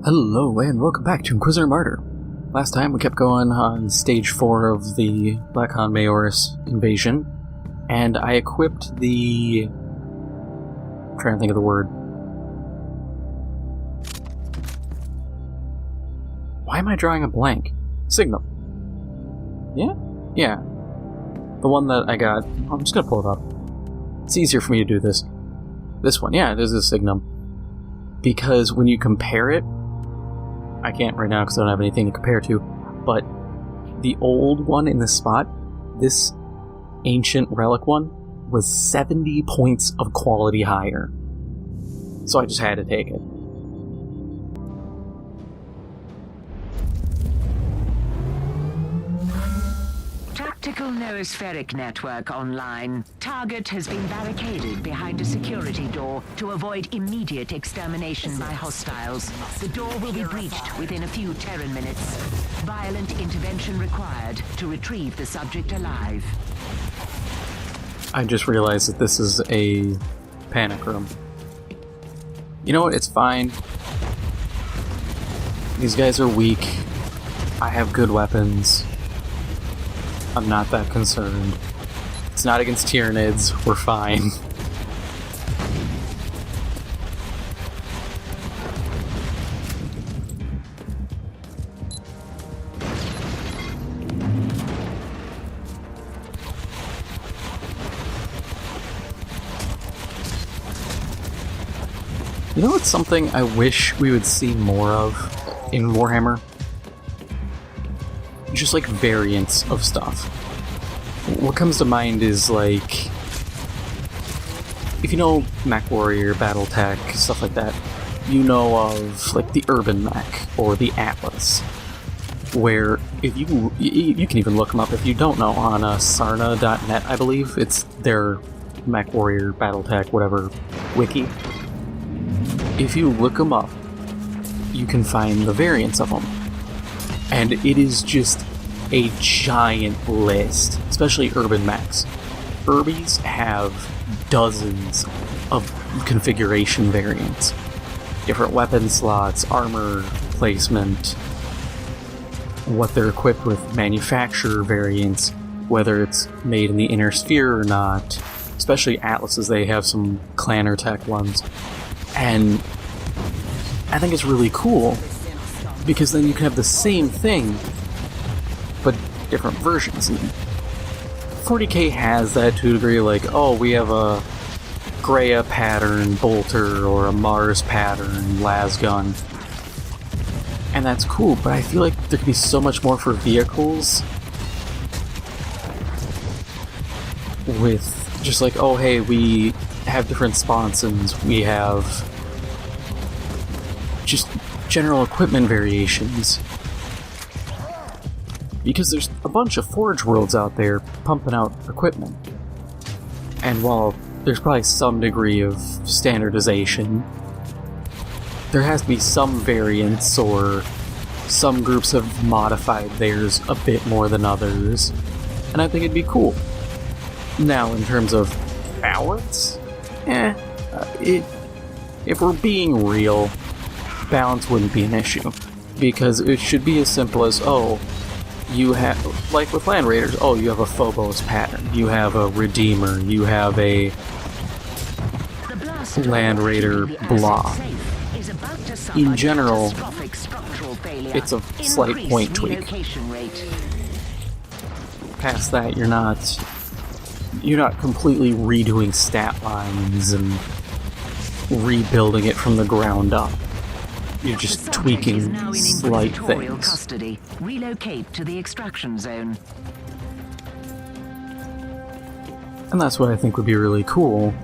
Hello and welcome back to Inquisitor Martyr. Last time we kept going on stage 4 of the Black Han Majoris invasion, and I equipped the... I'm trying to think of the word. Why am I drawing a blank? Signal. Yeah? Yeah. The one that I got... I'm just gonna pull it up. It's easier for me to do this. This one, yeah, it is a Signum. Because when you compare it, I can't right now because I don't have anything to compare to, but the old one in this spot, this ancient relic one, was 70 points of quality higher. So I just had to take it. Tactical noospheric network online. Target has been barricaded behind a security door to avoid immediate extermination by hostiles. The door will be breached within a few Terran minutes. Violent intervention required to retrieve the subject alive. I just realized that this is a panic room. You know what? It's fine. These guys are weak. I have good weapons. I'm not that concerned. It's not against Tyranids. We're fine. You know what's something I wish we would see more of in Warhammer? Just like variants of stuff. What comes to mind is like, if you know Mech Warrior, Battletech, stuff like that, you know of like the Urban Mech or the Atlas, where if you can even look them up if you don't know on sarna.net, I believe it's their Mech Warrior, Battletech, whatever wiki. If you look them up, you can find the variants of them. And it is just a giant list, especially urban mechs. Urbies have dozens of configuration variants. Different weapon slots, armor placement, what they're equipped with, manufacturer variants, whether it's made in the inner sphere or not. Especially Atlases, they have some clanner tech ones. And I think it's really cool, because then you can have the same thing, but different versions. And 40K has that to a degree, like, oh, we have a Greya pattern bolter or a Mars pattern lasgun. And that's cool, but I feel like there could be so much more for vehicles with just like, oh, hey, we have different sponsons, we have just general equipment variations. Because there's a bunch of Forge Worlds out there pumping out equipment. And while there's probably some degree of standardization, there has to be some variants, or some groups have modified theirs a bit more than others. And I think it'd be cool. Now, in terms of balance, if we're being real, balance wouldn't be an issue, because it should be as simple as, oh, you have, like with Land Raiders, oh, you have a Phobos pattern, you have a Redeemer, you have a Land Raider blah. In general, it's a slight point tweak. Past that, you're not completely redoing stat lines and rebuilding it from the ground up. You're just tweaking slight things. Custody. Relocate to the extraction zone. And that's what I think would be really cool.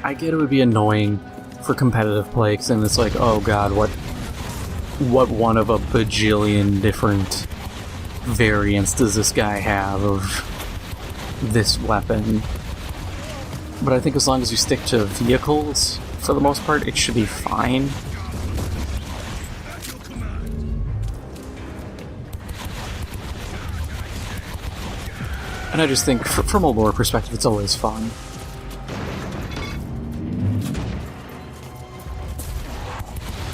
I get it would be annoying for competitive play, because then it's like, oh god, what one of a bajillion different variants does this guy have of this weapon? But I think as long as you stick to vehicles, for the most part, it should be fine. And I just think, from a lore perspective, it's always fun.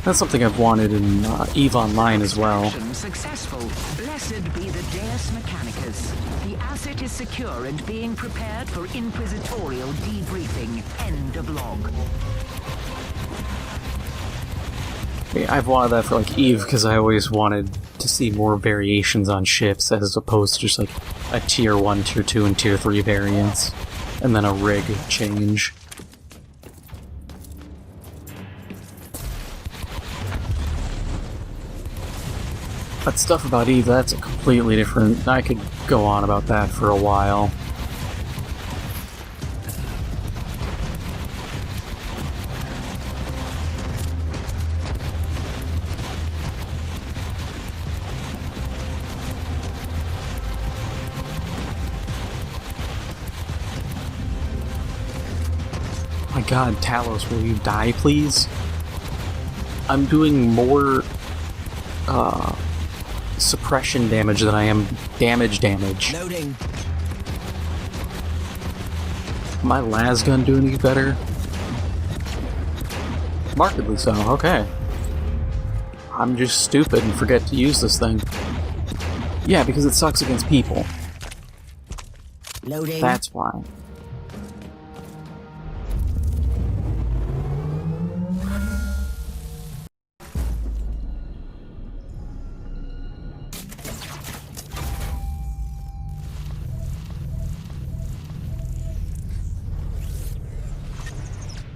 That's something I've wanted in EVE Online as well. Extraction successful. Blessed be the Deus Mechanicus. The asset is secure and being prepared for inquisitorial debriefing. End of log. Yeah, I've wanted that for like EVE because I always wanted to see more variations on ships as opposed to just like a tier 1, tier 2, and tier 3 variants, and then a rig change. That stuff about EVE, that's a completely different... I could go on about that for a while. My god, Talos, will you die, please? I'm doing more, suppression damage than I am damage. Loading. My las gun doing any better? Markedly so, okay. I'm just stupid and forget to use this thing. Yeah, because it sucks against people. Loading. That's why.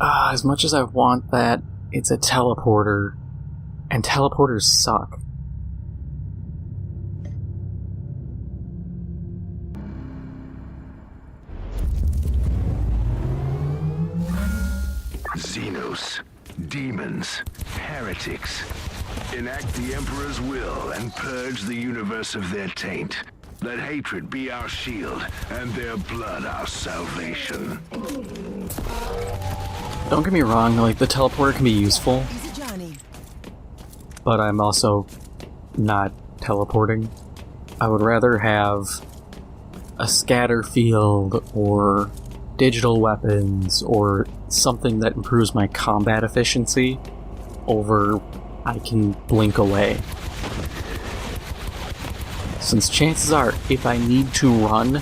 As much as I want that, it's a teleporter, and teleporters suck. Xenos, demons, heretics. Enact the Emperor's will and purge the universe of their taint. Let hatred be our shield, and their blood our salvation. Don't get me wrong, like, the teleporter can be useful, but I'm also not teleporting. I would rather have a scatter field, or digital weapons, or something that improves my combat efficiency over I can blink away. Since chances are, if I need to run,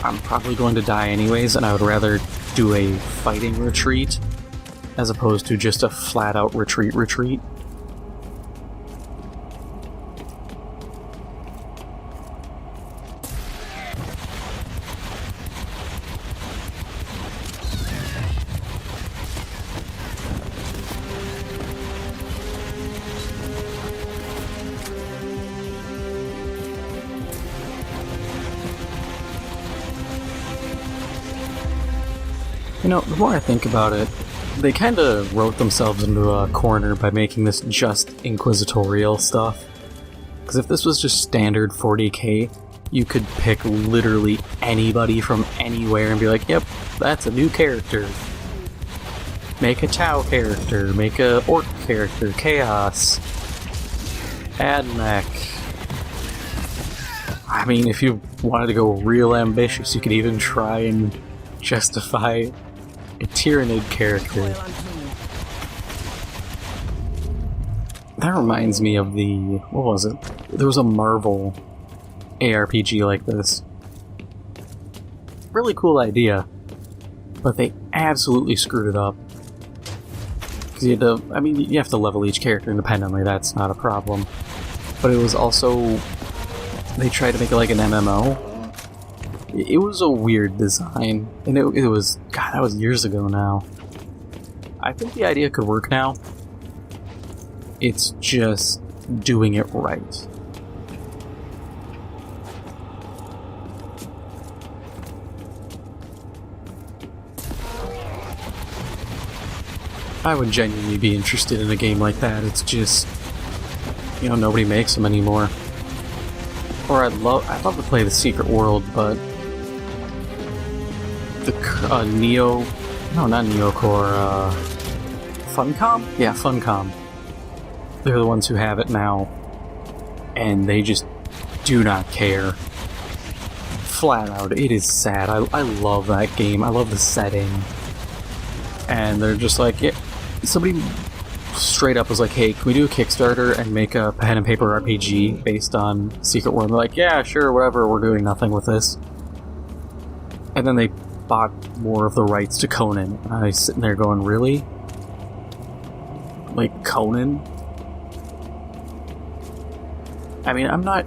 I'm probably going to die anyways, and I would rather do a fighting retreat as opposed to just a flat-out retreat. You know, the more I think about it, they kind of wrote themselves into a corner by making this just inquisitorial stuff. Because if this was just standard 40k, you could pick literally anybody from anywhere and be like, yep, that's a new character. Make a Tau character, make a Orc character, Chaos, Admech. I mean, if you wanted to go real ambitious, you could even try and justify a Tyrannid character. That reminds me of the... what was it? There was a Marvel ARPG like this. Really cool idea, but they absolutely screwed it up. Because you had to... I mean, you have to level each character independently, that's not a problem. But it was also... they tried to make it like an MMO. It was a weird design, and it was... God, that was years ago now. I think the idea could work now. It's just doing it right. I would genuinely be interested in a game like that. It's just... you know, nobody makes them anymore. Or I'd love to play the Secret World, but... the Neo... no, not Neocore, Funcom? Yeah, Funcom. They're the ones who have it now, and they just do not care. Flat out, it is sad. I love that game. I love the setting. And they're just like, yeah, somebody straight up was like, hey, can we do a Kickstarter and make a pen and paper RPG based on Secret World? And they're like, yeah, sure, whatever, we're doing nothing with this. And then they bought more of the rights to Conan. And I was sitting there going, really? Like, Conan? I mean, I'm not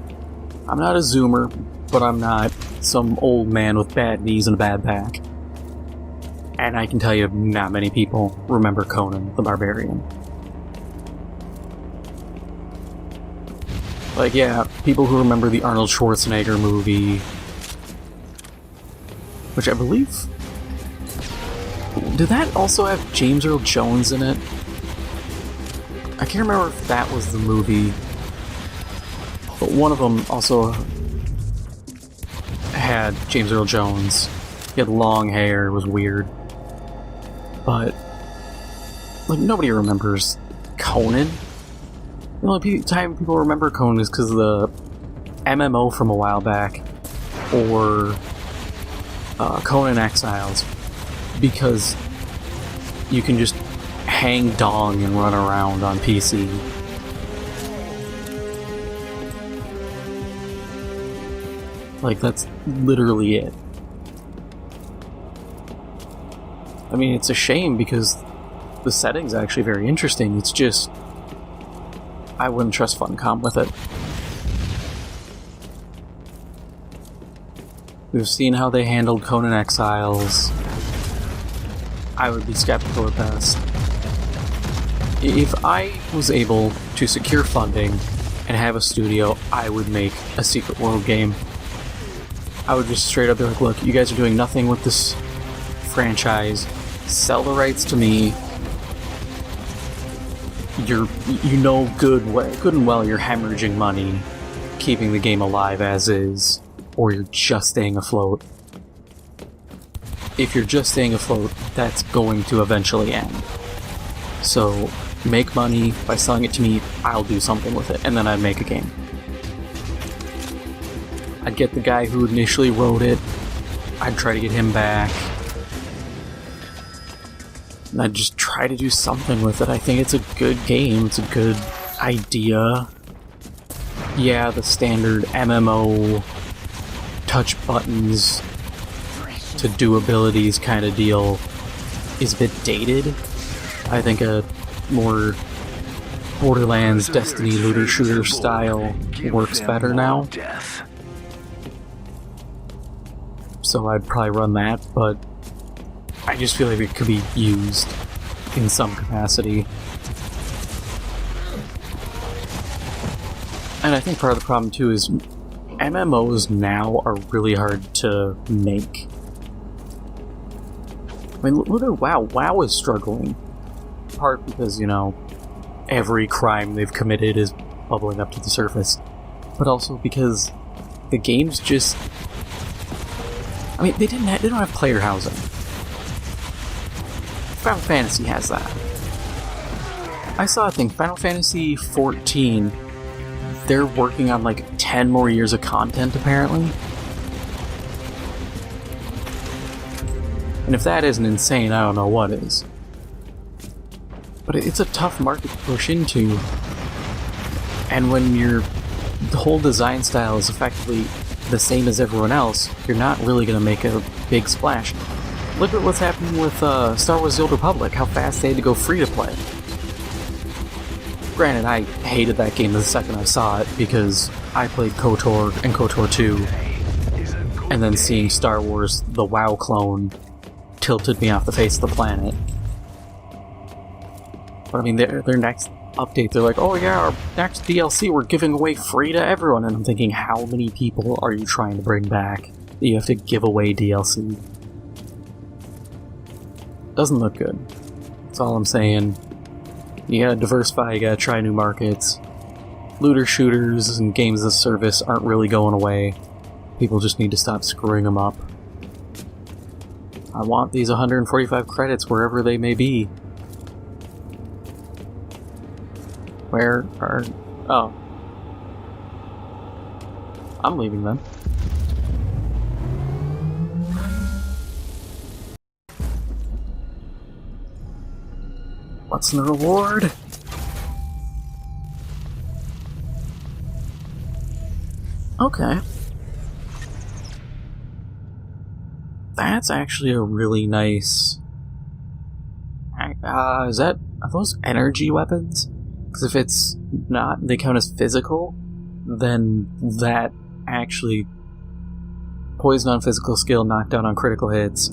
a zoomer, but I'm not some old man with bad knees and a bad back. And I can tell you, not many people remember Conan the Barbarian. Like, yeah, people who remember the Arnold Schwarzenegger movie, which I believe... Did that also have James Earl Jones in it? I can't remember if that was the movie, but one of them also had James Earl Jones. He had long hair, it was weird. But, like, nobody remembers Conan. The only time people remember Conan is because of the MMO from a while back, or Conan Exiles, because you can just hang dong and run around on PC. Like, that's literally it. I mean, it's a shame because the setting's actually very interesting. It's just, I wouldn't trust Funcom with it. We've seen how they handled Conan Exiles. I would be skeptical at best. If I was able to secure funding and have a studio, I would make a Secret World game. I would just straight up be like, look, you guys are doing nothing with this franchise. Sell the rights to me. You know good and well you're hemorrhaging money, keeping the game alive as is, or you're just staying afloat. If you're just staying afloat, that's going to eventually end. So, make money by selling it to me, I'll do something with it, and then I'd make a game. I'd get the guy who initially wrote it, I'd try to get him back, and I'd just try to do something with it. I think it's a good game, it's a good idea. Yeah, the standard MMO touch buttons to do abilities kind of deal is a bit dated. I think a more Borderlands, Destiny, looter shooter style works better now. So I'd probably run that, but I just feel like it could be used in some capacity. And I think part of the problem too is MMOs now are really hard to make. I mean, look at WoW. WoW is struggling. Part because, you know, every crime they've committed is bubbling up to the surface. But also because the game's just... I mean, they don't have player housing. Final Fantasy has that. I saw a thing, Final Fantasy 14, they're working on like 10 more years of content apparently. And if that isn't insane, I don't know what is. But it's a tough market to push into. And when your whole design style is effectively the same as everyone else, you're not really going to make a big splash. Look at what's happening with Star Wars The Old Republic, how fast they had to go free to play. Granted, I hated that game the second I saw it, because I played KOTOR and KOTOR 2, and then seeing Star Wars the WoW clone tilted me off the face of the planet. But I mean, their next update, they're like, oh yeah, our next DLC we're giving away free to everyone, and I'm thinking, how many people are you trying to bring back that you have to give away DLC? Doesn't look good. That's all I'm saying. You gotta diversify, you gotta try new markets. Looter shooters and games as a service aren't really going away. People just need to stop screwing them up. I want these 145 credits wherever they may be. Where are... oh. I'm leaving then. What's the reward? Okay. That's actually a really nice... are those energy weapons? Because if it's not, they count as physical, then that actually... Poison on physical skill, knockdown on critical hits,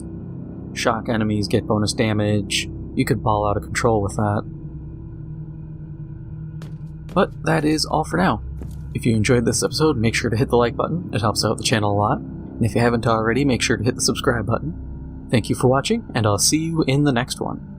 shock enemies, get bonus damage. You could ball out of control with that. But that is all for now. If you enjoyed this episode, make sure to hit the like button. It helps out the channel a lot. And if you haven't already, make sure to hit the subscribe button. Thank you for watching, and I'll see you in the next one.